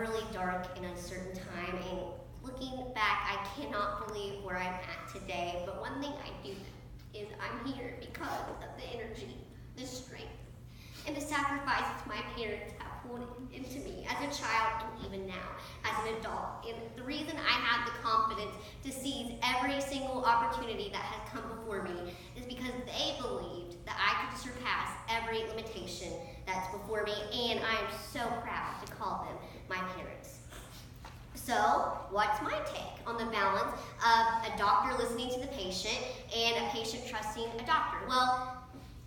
really dark and uncertain time, and looking back, I cannot believe where I'm at today. But one thing I do is I'm here because of the energy, the strength, and the sacrifices my parents have poured into me as a child and even now as an adult. And the reason I have the confidence to seize every single opportunity that has come before me is because they believed that I could surpass every limitation that's before me, and I am so proud to call them my parents. So, what's my take on the balance of a doctor listening to the patient and a patient trusting a doctor? Well,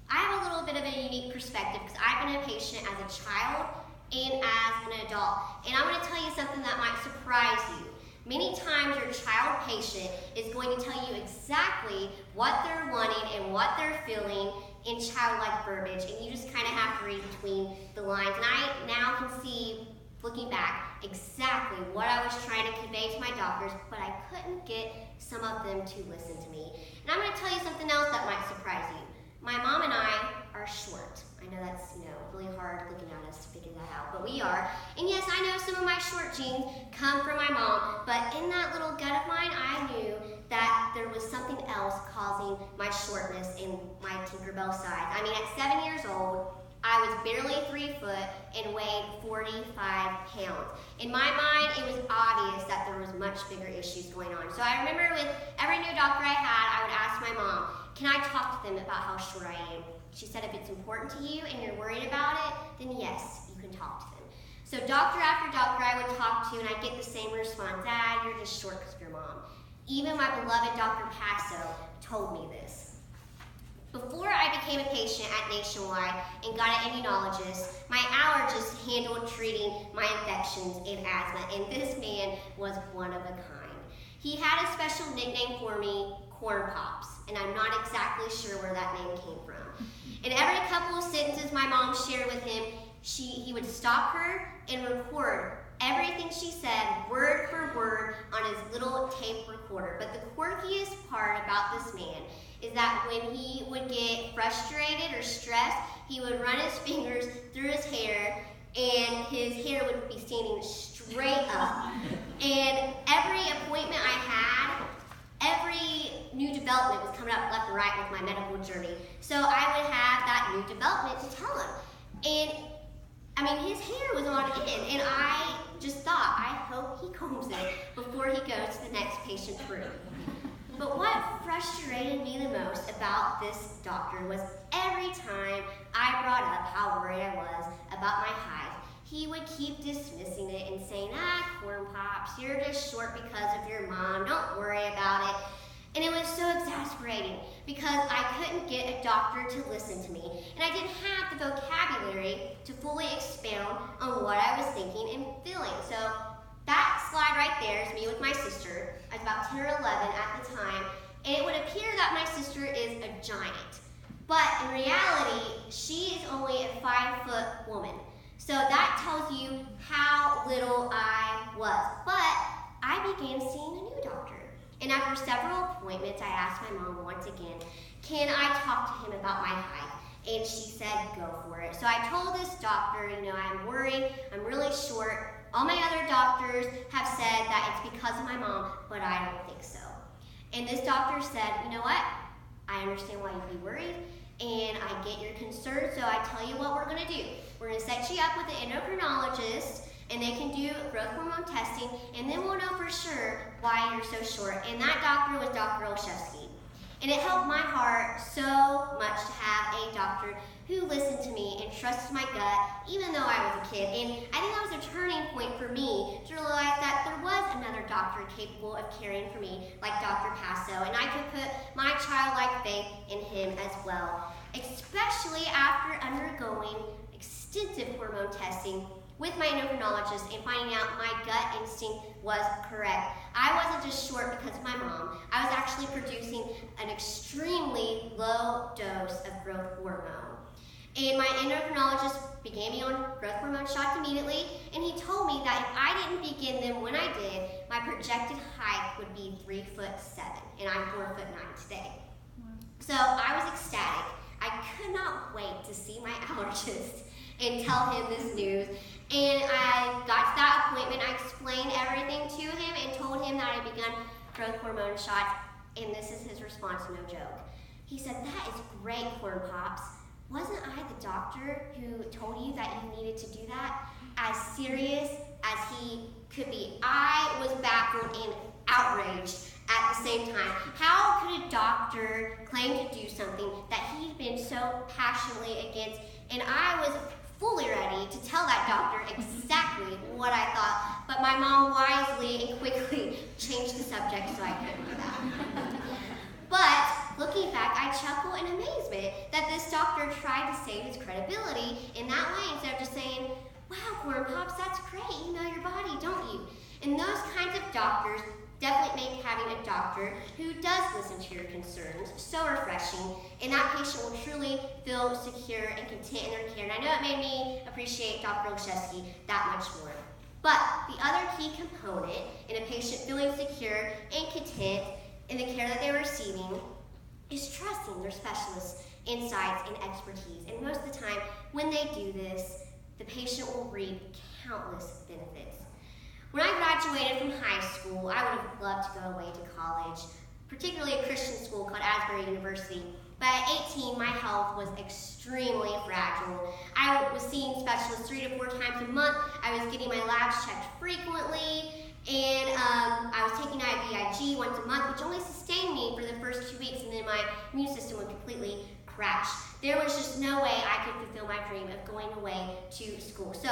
I have a little bit of a unique perspective because I've been a patient as a child and as an adult. And I'm going to tell you something that might surprise you. Many times your child patient is going to tell you exactly what they're wanting and what they're feeling in childlike verbiage, and you just kind of have to read between the lines. And I now can see, looking back, exactly what I was trying to convey to my doctors, but I couldn't get some of them to listen to me. And I'm going to tell you something else that might surprise you. My mom and I are short. I know that's, really hard looking at us to figure that out, but we are. And yes, I know some of my short genes come from my mom, but in that little gut of mine, I knew that there was something else causing my shortness and my Tinkerbell size. I mean, at 7 years old, I was barely 3 foot and weighed 45 pounds. In my mind, it was obvious that there was much bigger issues going on. So I remember with every new doctor I had, I would ask my mom, can I talk to them about how short I am? She said, if it's important to you and you're worried about it, then yes, you can talk to them. So doctor after doctor I would talk to, and I'd get the same response, Dad, you're just short because of your mom. Even my beloved Dr. Passo told me this. Before I became a patient at Nationwide and got an immunologist, my allergist handled treating my infections and asthma, and this man was one of a kind. He had a special nickname for me, Corn Pops, and I'm not exactly sure where that name came from. And every couple of sentences my mom shared with him, he would stop her and record everything she said, word for word, on his little tape recorder. But the quirkiest part about this man is that when he would get frustrated or stressed, he would run his fingers through his hair, and his hair would be standing straight up. And every appointment I had, every new development was coming up left and right with my medical journey. So I would have that new development to tell him. And his hair was on end, and I just thought, I hope he combs it before he goes to the next patient's room. But what frustrated me the most about this doctor was every time I brought up how worried I was about my height, he would keep dismissing it and saying, Corn Pops, you're just short because of your mom, don't worry about it. And it was so exasperating because I couldn't get a doctor to listen to me, and I didn't have the vocabulary to fully expound on what I was thinking and feeling. So that slide right there is me with my sister. I was about 10 or 11 at the time, and it would appear that my sister is a giant. But in reality, she is only a 5-foot woman. So that tells you how little I was. But I began seeing a new doctor. And after several appointments, I asked my mom once again, can I talk to him about my height? And she said, go for it. So I told this doctor, I'm worried, I'm really short. All my other doctors have said that it's because of my mom, but I don't think so. And this doctor said, you know what? I understand why you'd be worried, and I get your concern, so I tell you what we're going to do. We're going to set you up with an endocrinologist, and they can do growth hormone testing, and then we'll know for sure why you're so short. And that doctor was Dr. Olszewski. And it helped my heart so much to have a doctor who listened to me and trusted my gut, even though I was a kid. And I think that was a turning point for me to realize that there was another doctor capable of caring for me, like Dr. Passo, and I could put my childlike faith in him as well, especially after undergoing extensive hormone testing with my endocrinologist and finding out my gut instinct was correct. I wasn't just short because of my mom. I was actually producing an extremely low dose of growth hormone. And my endocrinologist began me on growth hormone shots immediately, and he told me that if I didn't begin them when I did, my projected height would be 3'7", and I'm 4'9" today. So I was ecstatic. I could not wait to see my allergist and tell him this news. And I got to that appointment explained everything to him and told him that I had begun growth hormone shots, and this is his response, no joke. He said, "That is great, Corn Pops. Wasn't I the doctor who told you that you needed to do that?" As serious as he could be, I was baffled and outraged at the same time. How could a doctor claim to do something that he'd been so passionately against? And I was fully ready to tell that doctor exactly what I thought, but my mom wisely and quickly changed the subject so I couldn't do that. But looking back, I chuckle in amazement that this doctor tried to save his credibility in that way instead of just saying, "Wow, Corn Pops, that's great. You know your body, don't you?" And those kinds of doctors definitely make having a doctor who does listen to your concerns so refreshing, and that patient will truly feel secure and content in their care. And I know it made me appreciate Dr. Olszewski that much more. But the other key component in a patient feeling secure and content in the care that they're receiving is trusting their specialist's insights and expertise. And most of the time, when they do this, the patient will reap countless benefits. When I graduated from high school, I would have loved to go away to college, particularly a Christian school called Asbury University. But at 18, my health was extremely fragile. I was seeing specialists 3 to 4 times a month. I was getting my labs checked frequently, and I was taking IVIG once a month, which only sustained me for the first 2 weeks, and then my immune system would completely crash. There was just no way I could fulfill my dream of going away to school. So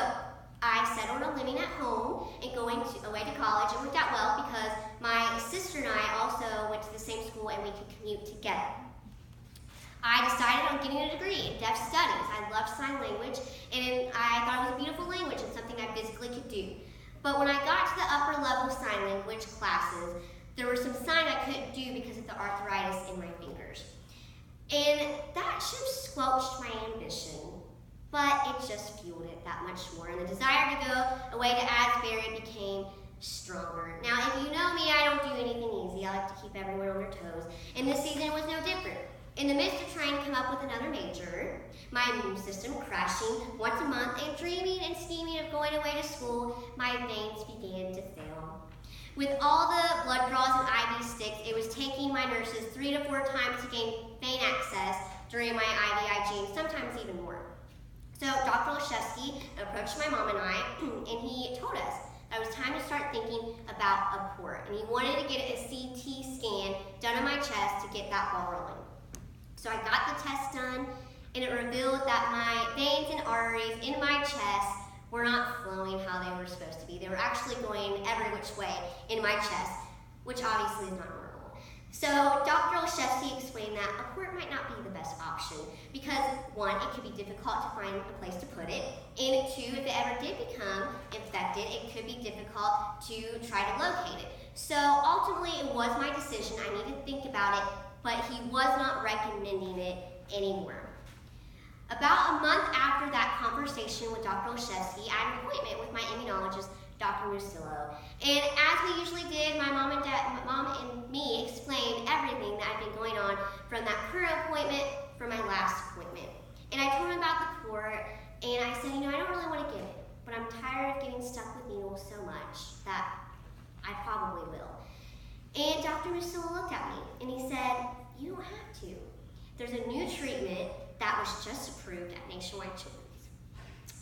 I settled on living at home and going away to college. It worked out well because my sister and I also went to the same school and we could commute together. I decided on getting a degree in deaf studies. I loved sign language, and I thought it was a beautiful language and something I physically could do. But when I got to the upper level sign language classes, there were some signs I couldn't do because of the arthritis in my fingers. And that should have squelched my ambition, but it just fueled it that much more. And the desire to go away to Asbury became stronger. Now, if you know me, I don't do anything easy. I like to keep everyone on their toes. And this season was no different. In the midst of trying to come up with another major, my immune system crashing once a month, and dreaming and scheming of going away to school, my veins began to fail. With all the blood draws and IV sticks, it was taking my nurses 3 to 4 times to gain vein access during my IVIG, and sometimes even more. So Dr. Olszewski approached my mom and I, and he told us that it was time to start thinking about a port, and he wanted to get a CT scan done on my chest to get that ball rolling. So I got the test done, and it revealed that my veins and arteries in my chest were not flowing how they were supposed to be. They were actually going every which way in my chest, which obviously is not normal. So Dr. Olszewski explained that a port might not be the best option because, 1, it could be difficult to find a place to put it, and 2, if it ever did become infected, it could be difficult to try to locate it. So ultimately, it was my decision. I needed to think about it, but he was not recommending it anymore. About a month after that conversation with Dr. Olszewski, I had an appointment with my immunologist, Dr. Musillo. And as we usually did, my mom and me explained everything that had been going on from that current appointment from my last appointment. And I told him about the port, and I said, I don't really want to get it, but I'm tired of getting stuck with needles so much that I probably will. And Dr. Musillo looked at me, and he said, you don't have to. There's a new treatment that was just approved at Nationwide Children's.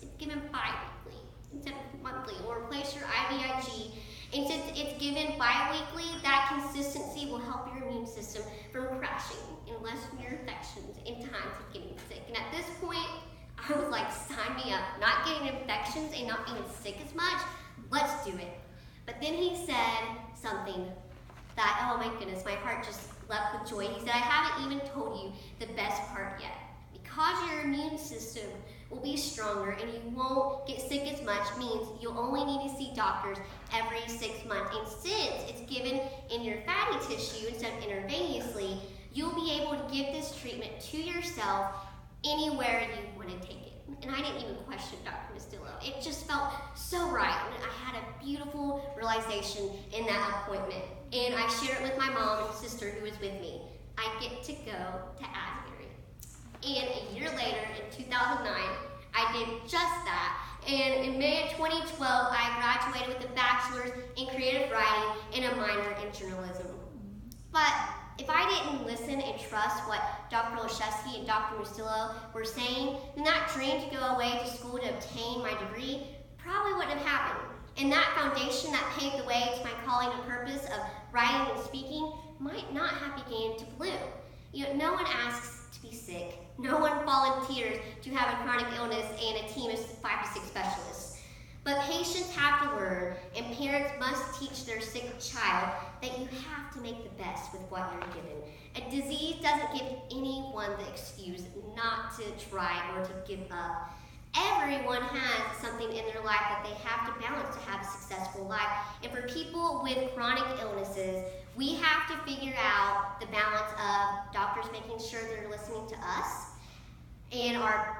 It's given bi-weekly instead of monthly, or replace your IVIG. And since it's given bi-weekly, that consistency will help your immune system from crashing and lessen your infections in times of getting sick. And at this point, I was like, sign me up. Not getting infections and not being sick as much, let's do it. But then he said something that, oh my goodness, my heart just leapt with joy. He said, I haven't even told you the best part yet. Because your immune system will be stronger and you won't get sick as much means you'll only need to see doctors every 6 months. And since it's given in your fatty tissue instead of intravenously, you'll be able to give this treatment to yourself anywhere you want to take it. And I didn't even question Dr. Mustillo. It just felt so right. And I had a beautiful realization in that appointment. And I shared it with my mom and sister who was with me. I get to go to Asbury. And a year later, in 2009, I did just that, And in May of 2012, I graduated with a bachelor's in creative writing and a minor in journalism. But if I didn't listen and trust what Dr. Olszewski and Dr. Musillo were saying, then that dream to go away to school to obtain my degree probably wouldn't have happened. And that foundation that paved the way to my calling and purpose of writing and speaking might not have begun to bloom. No one asks to be sick. No one volunteers to have a chronic illness and a team of 5 to 6 specialists. But patients have to learn, and parents must teach their sick child that you have to make the best with what you're given. A disease doesn't give anyone the excuse not to try or to give up. Everyone has something in their life that they have to balance to have a successful life. And for people with chronic illnesses, we have to figure out the balance of doctors making sure they're listening to us, and our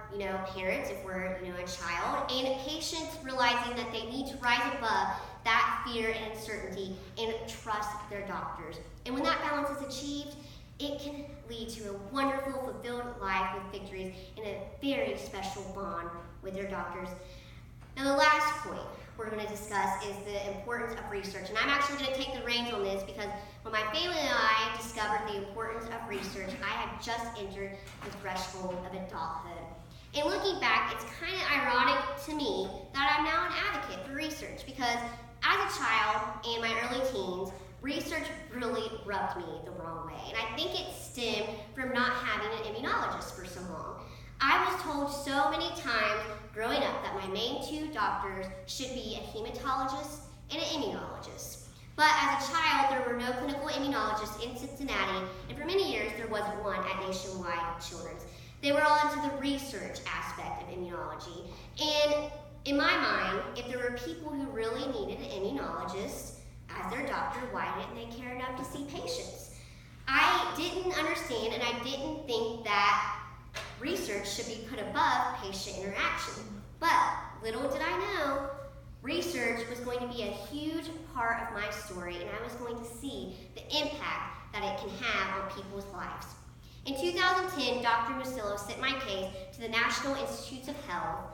parents if we're a child, and patients realizing that they need to rise above that fear and uncertainty and trust their doctors. And when that balance is achieved, it can lead to a wonderful, fulfilled life with victories and a very special bond with their doctors. Now the last point we're going to discuss is the importance of research. And I'm actually going to take the reins on this because when my family and I discovered the importance of research, I had just entered the threshold of adulthood. And looking back, it's kind of ironic to me that I'm now an advocate for research because as a child in my early teens, research really rubbed me the wrong way. And I think it stemmed from not having an immunologist for so long. I was told so many times growing up that my main 2 doctors should be a hematologist and an immunologist. But as a child, there were no clinical immunologists in Cincinnati, and for many years there wasn't one at Nationwide Children's. They were all into the research aspect of immunology. And in my mind, if there were people who really needed an immunologist as their doctor, why didn't they care enough to see patients? I didn't understand, and I didn't think that research should be put above patient interaction. But little did I know, research was going to be a huge part of my story, and I was going to see the impact that it can have on people's lives. In 2010, Dr. Musillo sent my case to the National Institutes of Health,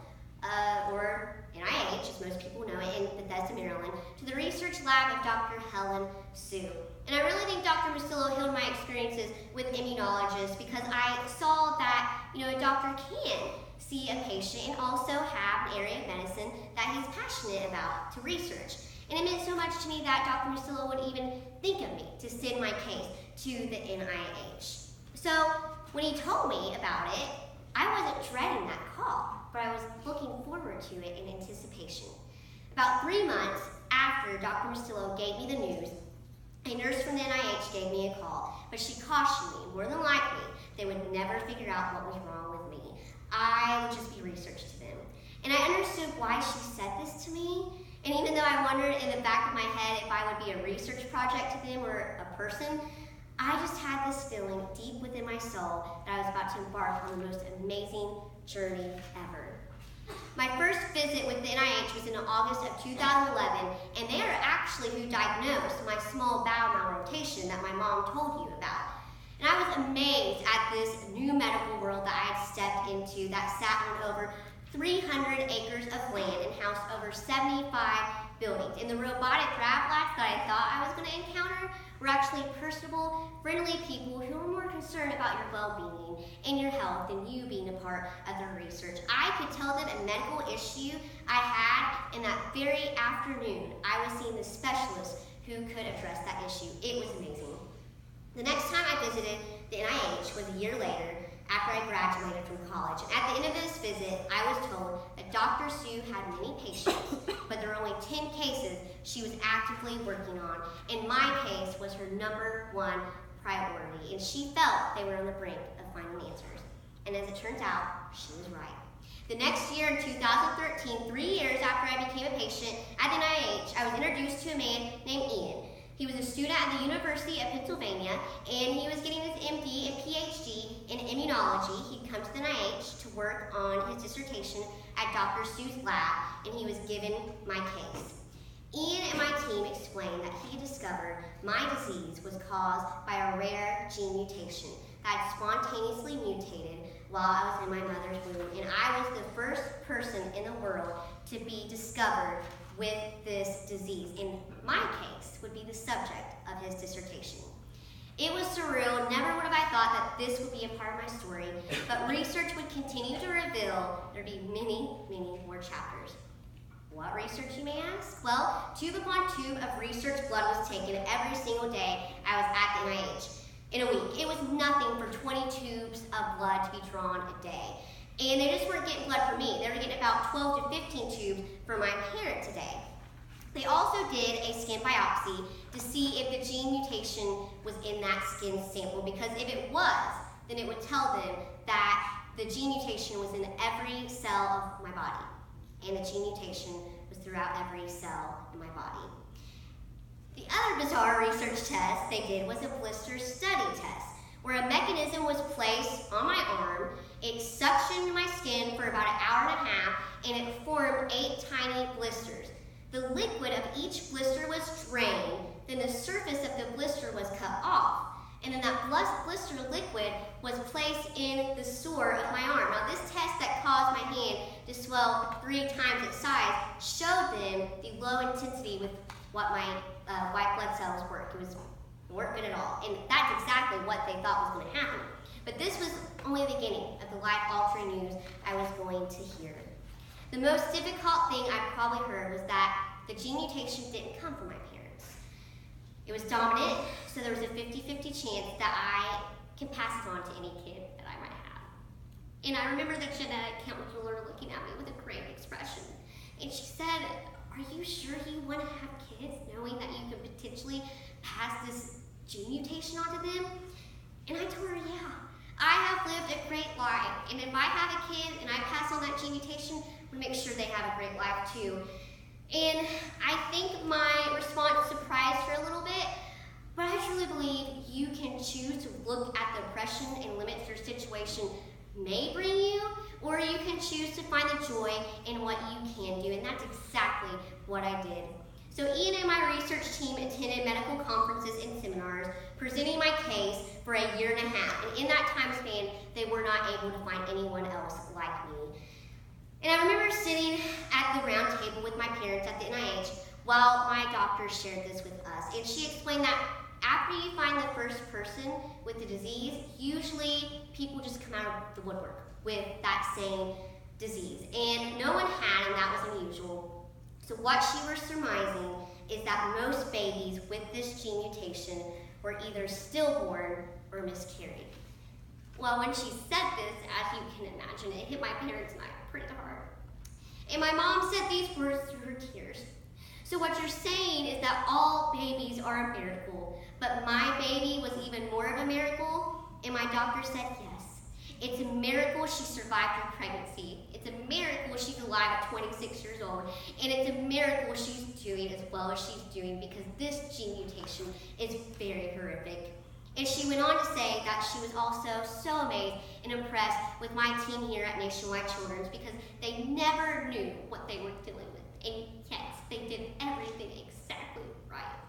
or NIH, as most people know it, in Bethesda, Maryland, to the research lab of Dr. Helen Sue. And I really think Dr. Musillo healed my experiences with immunologists because I saw that, a doctor can see a patient and also have an area of medicine that he's passionate about to research. And it meant so much to me that Dr. Musillo would even think of me to send my case to the NIH. So when he told me about it, I wasn't dreading that call, but I was looking forward to it in anticipation. About 3 months after Dr. Musillo gave me the news, a nurse from the NIH gave me a call, but she cautioned me, more than likely, they would never figure out what was wrong with me. I would just be research to them. And I understood why she said this to me, and even though I wondered in the back of my head if I would be a research project to them or a person, I just had this feeling deep within my soul that I was about to embark on the most amazing journey ever. My first visit with the NIH was in August of 2011, and they are actually who diagnosed my small bowel malrotation that my mom told you about. And I was amazed at this new medical world that I had stepped into that sat on over 300 acres of land and housed over 75 buildings. And the robotic grab labs that I thought I was going to encounter were actually personable, friendly people who were more concerned about your well-being and your health than you being a part of their research. I could tell them a medical issue I had, and that very afternoon, I was seeing the specialist who could address that issue. It was amazing. The next time I visited the NIH was a year later after I graduated from college. And at the end of this visit, I was told that Dr. Sue had many patients, but there were only 10 cases she was actively working on, and my case was her #1 priority, and she felt they were on the brink of finding answers. And as it turns out, she was right. The next year, in 2013, 3 years after I became a patient at the NIH, I was introduced to a man named Ian. He was a student at the University of Pennsylvania, and he was getting his MD and PhD in immunology. He'd come to the NIH to work on his dissertation at Dr. Sue's lab, and he was given my case. Ian and my team explained that he discovered my disease was caused by a rare gene mutation that had spontaneously mutated while I was in my mother's womb, and I was the first person in the world to be discovered with this disease. In my case, would be the subject of his dissertation. It was surreal. Never would have I thought that this would be a part of my story, but research would continue to reveal there'd be many, many more chapters. What research, you may ask? Well, tube upon tube of research blood was taken every single day I was at the NIH. In a week. It was nothing for 20 tubes of blood to be drawn a day. And they just weren't getting blood for me. They were getting about 12 to 15 tubes for my parent today. They also did a skin biopsy to see if the gene mutation was in that skin sample, because if it was, then it would tell them that the gene mutation was in every cell of my body, and the gene mutation was throughout every cell in my body. The other bizarre research test they did was a blister study test, where a mechanism was placed on my arm. It suctioned my skin for about an hour and a half, and it formed 8 tiny blisters. The liquid of each blister was drained, then the surface of the blister was cut off, and then that blister liquid was placed in the sore of my arm. Now, this test that caused my hand to swell 3 times its size showed them the low intensity with what my white blood cells were. Weren't good at all, and that's exactly what they thought was going to happen. But this was only the beginning of the life-altering news I was going to hear. The most difficult thing I probably heard was that the gene mutation didn't come from my parents. It was dominant, so there was a 50-50 chance that I can pass it on to any kid that I might have. And I remember the genetic counselor looking at me with a grave expression, and she said, "Are you sure you want to have kids knowing that you could potentially pass this gene mutation onto them?" And I told her, "Yeah, I have lived a great life, and if I have a kid and I pass on that gene mutation, I'm going to make sure they have a great life too." And I think my response surprised her a little bit, but I truly believe you can choose to look at the oppression and limits your situation may bring you, or you can choose to find the joy in what you can do, and that's exactly what I did. So Ian and my research team attended medical conferences and seminars, presenting my case for a year and a half, and in that time span, they were not able to find anyone else like me. And I remember sitting at the round table with my parents at the NIH while my doctor shared this with us, and she explained that after you find the first person with the disease, usually people just come out of the woodwork with that same disease, and no one had, and that was unusual. So what she was surmising is that most babies with this gene mutation were either stillborn or miscarried. Well, when she said this, as you can imagine, it hit my parents and I pretty hard. And my mom said these words through her tears. "So what you're saying is that all babies are a miracle, but my baby was even more of a miracle?" And my doctor said yes. It's a miracle she survived her pregnancy. It's a miracle she's alive at 26 years old. And it's a miracle she's doing as well as she's doing, because this gene mutation is very horrific. And she went on to say that she was also so amazed and impressed with my team here at Nationwide Children's, because they never knew what they were dealing with. And yet, they did everything exactly right.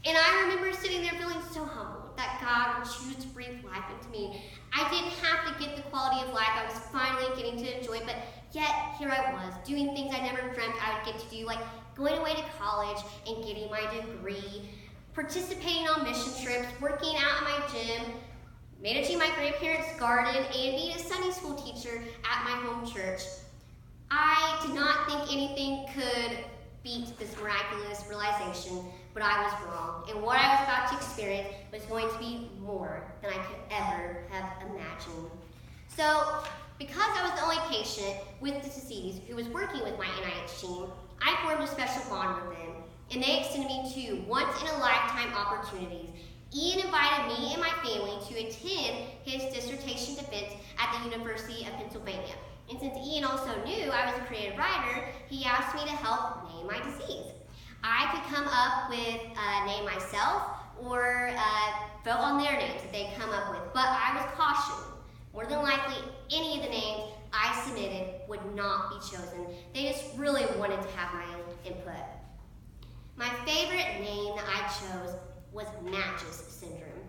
And I remember sitting there feeling so humbled that God would choose to breathe life into me. I didn't have to get the quality of life I was finally getting to enjoy, but yet here I was, doing things I never dreamt I would get to do, like going away to college and getting my degree, participating on mission trips, working out at my gym, managing my grandparents' garden, and being a Sunday school teacher at my home church. I did not think anything could beat this miraculous realization, but I was wrong. And what I was about to experience was going to be more than I could ever have imagined. So, because I was the only patient with the disease who was working with my NIH team, I formed a special bond with them, and they extended me 2 once-in-a-lifetime opportunities. Ian invited me and my family to attend his dissertation defense at the University of Pennsylvania. And since Ian also knew I was a creative writer, he asked me to help name my disease. I could come up with a name myself or vote on their names that they come up with, but I was cautioned. More than likely, any of the names I submitted would not be chosen. They just really wanted to have my input. My favorite name that I chose was Natchez syndrome.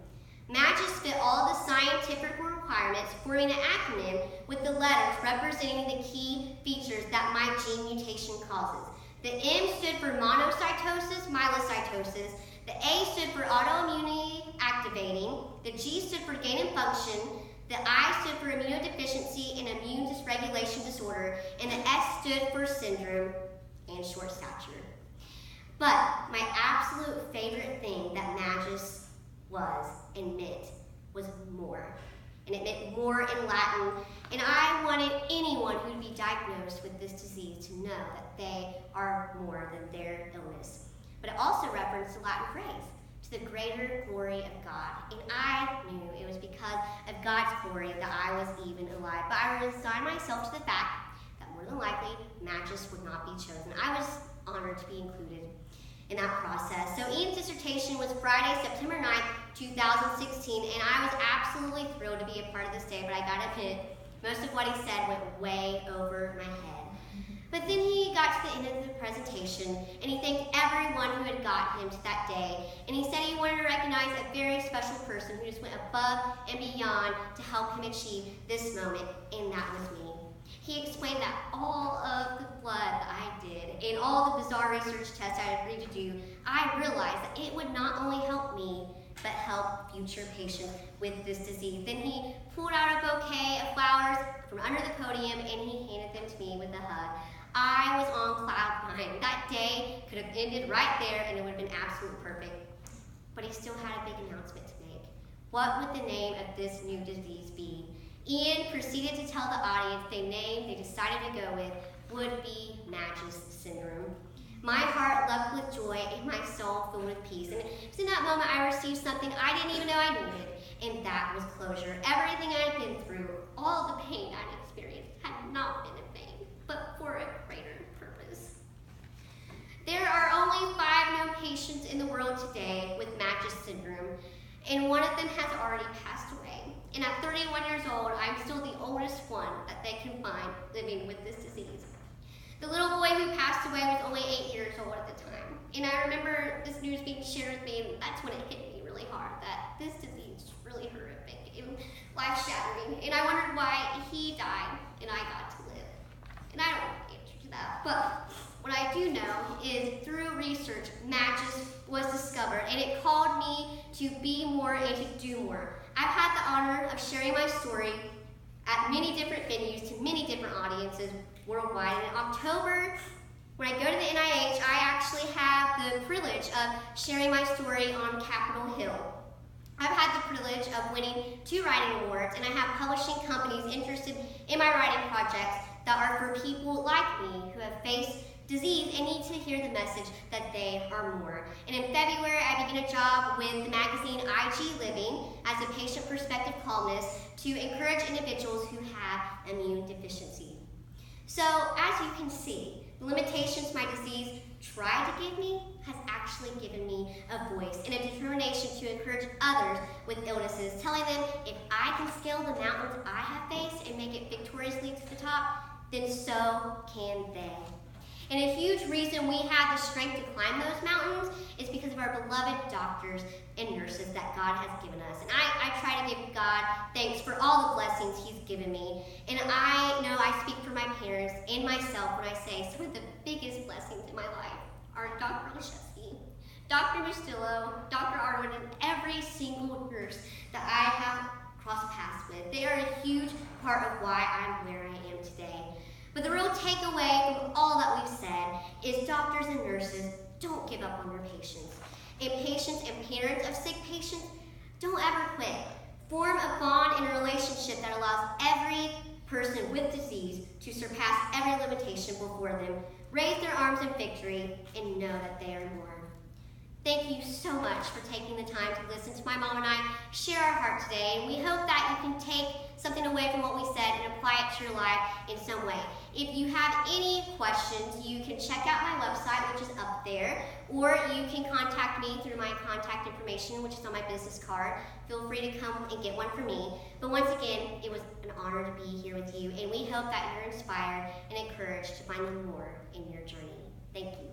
Matches fit all the scientific requirements, forming an acronym with the letters representing the key features that my gene mutation causes. The M stood for monocytosis, myelocytosis. The A stood for autoimmunity activating. The G stood for gain in function. The I stood for immunodeficiency and immune dysregulation disorder. And the S stood for syndrome and short stature. But my absolute favorite thing that MAGIS was and meant was more. And it meant more in Latin. And I wanted anyone who would be diagnosed with this disease to know that they are more than their illness. But it also referenced the Latin phrase, to the greater glory of God. And I knew it was because of God's glory that I was even alive. But I resigned myself to the fact that more than likely, MAGIS would not be chosen. I was honored to be included in that process. So Ian's dissertation was Friday, September 9th, 2016, and I was absolutely thrilled to be a part of this day, but I gotta admit, most of what he said went way over my head. But then he got to the end of the presentation, and he thanked everyone who had got him to that day, and he said he wanted to recognize a very special person who just went above and beyond to help him achieve this moment, and that was me. He explained that all of the blood that I did and all the bizarre research tests I had agreed to do, I realized that it would not only help me, but help future patients with this disease. Then he pulled out a bouquet of flowers from under the podium and he handed them to me with a hug. I was on cloud nine. That day could have ended right there and it would have been absolutely perfect. But he still had a big announcement to make. What would the name of this new disease be? Ian proceeded to tell the audience the name they decided to go with would be MAGIS syndrome. My heart leapt with joy and my soul filled with peace. And it was in that moment I received something I didn't even know I needed, and that was closure. Everything I had been through, all the pain I'd experienced, had not been in vain, but for a greater purpose. There are only 5 known patients in the world today with MAGIS syndrome, and one of them has already passed away. And at 31 years old, I'm still the oldest one that they can find living with this disease. The little boy who passed away was only 8 years old at the time. And I remember this news being shared with me, and that's when it hit me really hard, that this disease is really horrific and life-shattering. And I wondered why he died and I got to live. And I don't know the answer to that. But what I do know is through research, MAGIS was discovered, and it called me to be more and to do more. I've had the honor of sharing my story at many different venues to many different audiences worldwide. And in October, when I go to the NIH, I actually have the privilege of sharing my story on Capitol Hill. I've had the privilege of winning 2 writing awards, and I have publishing companies interested in my writing projects that are for people like me who have faced disease and need to hear the message that they are more. And in February, I began a job with the magazine IG Living as a patient perspective columnist to encourage individuals who have immune deficiency. So as you can see, the limitations my disease tried to give me has actually given me a voice and a determination to encourage others with illnesses, telling them if I can scale the mountains I have faced and make it victoriously to the top, then so can they. And a huge reason we have the strength to climb those mountains is because of our beloved doctors and nurses that God has given us. And I try to give God thanks for all the blessings He's given me. And I know I speak for my parents and myself when I say some of the biggest blessings in my life are Dr. Leshevsky, Dr. Mustillo, Dr. Arnold, and every single nurse that I have crossed paths with. They are a huge part of why I'm where I am today. But the real takeaway from all that we've said is doctors and nurses, don't give up on your patients. And patients and parents of sick patients, don't ever quit. Form a bond and a relationship that allows every person with disease to surpass every limitation before them, raise their arms in victory, and know that they are more. Thank you so much for taking the time to listen to my mom and I share our heart today, and we hope that you can take something away from what we said and apply it to your life in some way. If you have any questions, you can check out my website, which is up there, or you can contact me through my contact information, which is on my business card. Feel free to come and get one for me. But once again, it was an honor to be here with you, and we hope that you're inspired and encouraged to find more in your journey. Thank you.